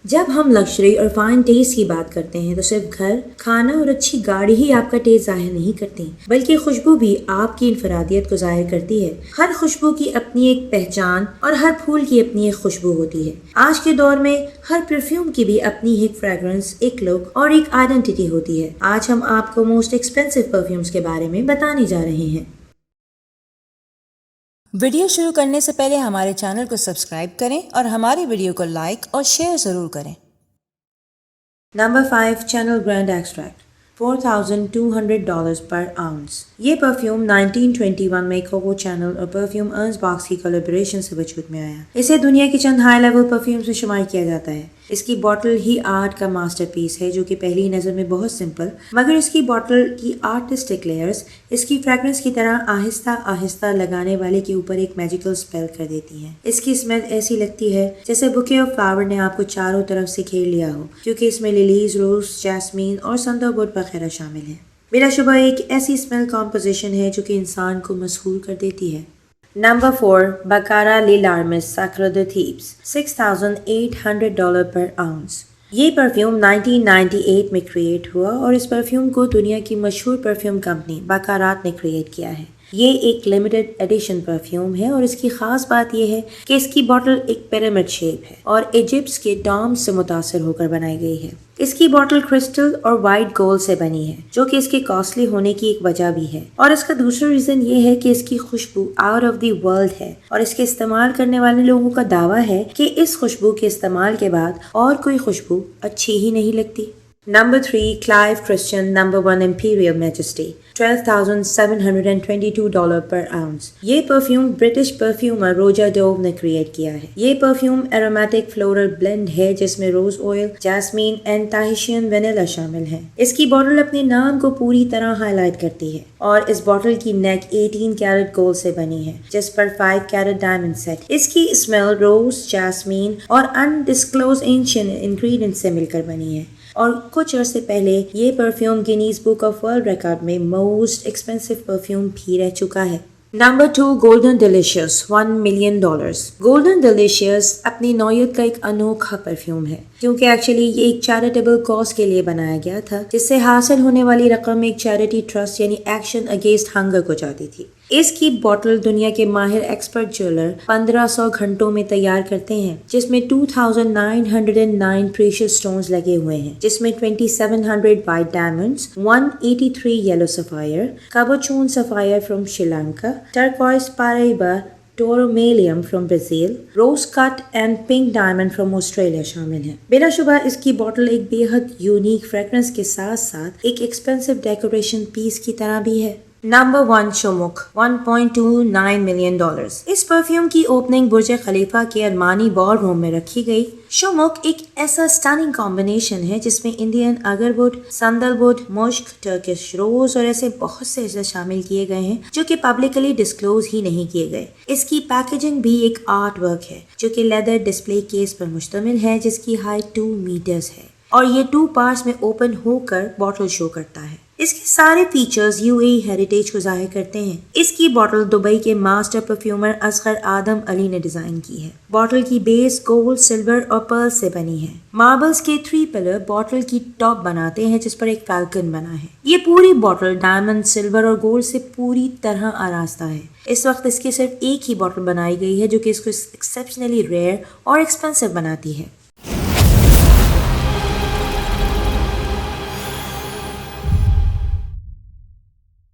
جب ہم لگژری اور فائن ٹیسٹ کی بات کرتے ہیں تو صرف گھر، کھانا اور اچھی گاڑی ہی آپ کا ٹیسٹ ظاہر نہیں کرتی، بلکہ خوشبو بھی آپ کی انفرادیت کو ظاہر کرتی ہے۔ ہر خوشبو کی اپنی ایک پہچان اور ہر پھول کی اپنی ایک خوشبو ہوتی ہے۔ آج کے دور میں ہر پرفیوم کی بھی اپنی ایک فریگرنس، ایک لک اور ایک آئیڈینٹی ہوتی ہے۔ آج ہم آپ کو موسٹ ایکسپینسو پرفیومز کے بارے میں بتانے جا رہے ہیں۔ ویڈیو شروع کرنے سے پہلے ہمارے چینل کو سبسکرائب کریں اور ہماری ویڈیو کو لائک اور شیئر ضرور کریں۔ نمبر 5 چینل گرینڈ ایکسٹریکٹ $4,200 پر آؤنس۔ یہ پرفیوم 1921 میں کوکو چینل اور پرفیوم ارنز باکس کی کولیبریشن سے وجود میں آیا۔ اسے دنیا کی چند ہائی لیول پرفیوم سے شمار کیا جاتا ہے۔ اس کی باٹل ہی آرٹ کا ماسٹر پیس ہے، جو کہ پہلی نظر میں بہت سمپل، مگر اس کی باٹل کی آرٹسٹک لیئرز اس کی فریگرنس کی طرح آہستہ آہستہ لگانے والے کے اوپر ایک میجیکل اسپیل کر دیتی ہیں۔ اس کی اسمیل ایسی لگتی ہے جیسے بوکے آف فلاور نے آپ کو چاروں طرف سے گھیر لیا ہو، کیونکہ اس میں لیلیز، روز، جاسمین اور سندر ووڈ وغیرہ شامل ہیں۔ بلا شبہ ایک ایسی اسمیل کمپوزیشن ہے جو کہ انسان کو مسحور کر دیتی ہے۔ نمبر 4 بکارا لیلارمس سیکرے دے تھیبس $6,800 پر آؤنس۔ یہ پرفیوم 1998 میں کریٹ ہوا اور اس پرفیوم کو دنیا کی مشہور پرفیوم کمپنی بکارات نے کریٹ کیا ہے۔ یہ ایک لمیٹڈ ایڈیشن پرفیوم ہے اور اس کی خاص بات یہ ہے کہ اس کی باٹل ایک پیرامڈ شیپ ہے اور ایجپٹ کے ڈوم سے متاثر ہو کر بنائی گئی ہے۔ اس کی باٹل کرسٹل اور وائٹ گولڈ سے بنی ہے، جو کہ اس کے کاسٹلی ہونے کی ایک وجہ بھی ہے، اور اس کا دوسرا ریزن یہ ہے کہ اس کی خوشبو آؤٹ آف دی ورلڈ ہے اور اس کے استعمال کرنے والے لوگوں کا دعویٰ ہے کہ اس خوشبو کے استعمال کے بعد اور کوئی خوشبو اچھی ہی نہیں لگتی۔ Number 3 Clive Christian number 1 Imperial majesty $12,722 پر آؤنس۔ یہ پرفیوم برٹش پرفیومر روجر ڈوو نے کریٹ کیا ہے۔ یہ پرفیوم ایرومیٹک فلورل بلینڈ ہے جس میں روز آئل، جاسمین اینڈ تاہیشین وینیلا شامل ہیں۔ اس کی باٹل اپنے نام کو پوری طرح ہائی لائٹ کرتی ہے اور اس باٹل کی نیک 18 کیرٹ گولڈ سے بنی ہے، جس پر 5 کیرٹ ڈائمنڈ سیٹ۔ اس کی اسمیل روز، جاسمین اور انڈسکلوز اینشینٹ انگریڈینٹ سے مل کر بنی ہے، اور کچھ عرصے پہلے یہ perfume Guinness book of world record میں موسٹ ایکسپینسو پرفیوم بھی رہ چکا ہے۔ Number 2 golden delicious $1 million. Golden delicious اپنی نوعیت کا ایک انوکھا پرفیوم ہے، کیونکہ ایکچولی یہ ایک چیریٹیبل کاز کے لیے بنایا گیا تھا، جس سے حاصل ہونے والی رقم ایک چیریٹی ٹرسٹ یعنی ایکشن اگینسٹ ہنگر کو جاتی تھی۔ اس کی باٹل دنیا کے ماہر ایکسپرٹ جویلر 1500 گھنٹوں میں تیار کرتے ہیں، جس میں 2909 پریشیس سٹونز لگے ہوئے ہیں، جس میں 2700 white diamonds, 183 yellow sapphire, cabochon sapphire from Sri Lanka, turquoise paraiba tourmaline from Brazil, rose cut and pink diamond from Australia شامل ہیں۔ بلا شبہ اس کی باٹل ایک بے حد یونیک فریگرنس کے ساتھ ساتھ ایک ایکسپینسو ڈیکوریشن پیس کی طرح بھی ہے۔ Number 1 Shumukh $1.29 million. اس پرفیوم کی اوپننگ برج خلیفہ کے ارمانی بال روم میں رکھی گئی۔ شموک ایک ایسا سٹننگ کمبینیشن ہے جس میں انڈین اگر ووڈ، سندل ووڈ، مشک، ٹرکش روز اور ایسے بہت سے اجزاء شامل کیے گئے ہیں جو کہ پبلکلی ڈسکلوز ہی نہیں کیے گئے۔ اس کی پیکیجنگ بھی ایک آرٹ ورک ہے جو کہ لیدر ڈسپلے کیس پر مشتمل ہے، جس کی ہائٹ 2 میٹرز ہے اور یہ 2 پارٹس میں اوپن ہو کر باٹل شو کرتا ہے۔ اس کے سارے فیچرز UAE ہیریٹیج کو ظاہر کرتے ہیں۔ اس کی باٹل دبئی کے ماسٹر پرفیومر اصغر آدم علی نے ڈیزائن کی ہے۔ باٹل کی بیس گولڈ، سلور اور پرل سے بنی ہے۔ ماربلز کے 3 پلر باٹل کی ٹاپ بناتے ہیں، جس پر ایک فالکن بنا ہے۔ یہ پوری باٹل ڈائمنڈ، سلور اور گولڈ سے پوری طرح آراستہ ہے۔ اس وقت اس کی صرف ایک ہی باٹل بنائی گئی ہے، جو کہ اس کو ایکسیپشنلی ریئر اور ایکسپینسو بناتی ہے۔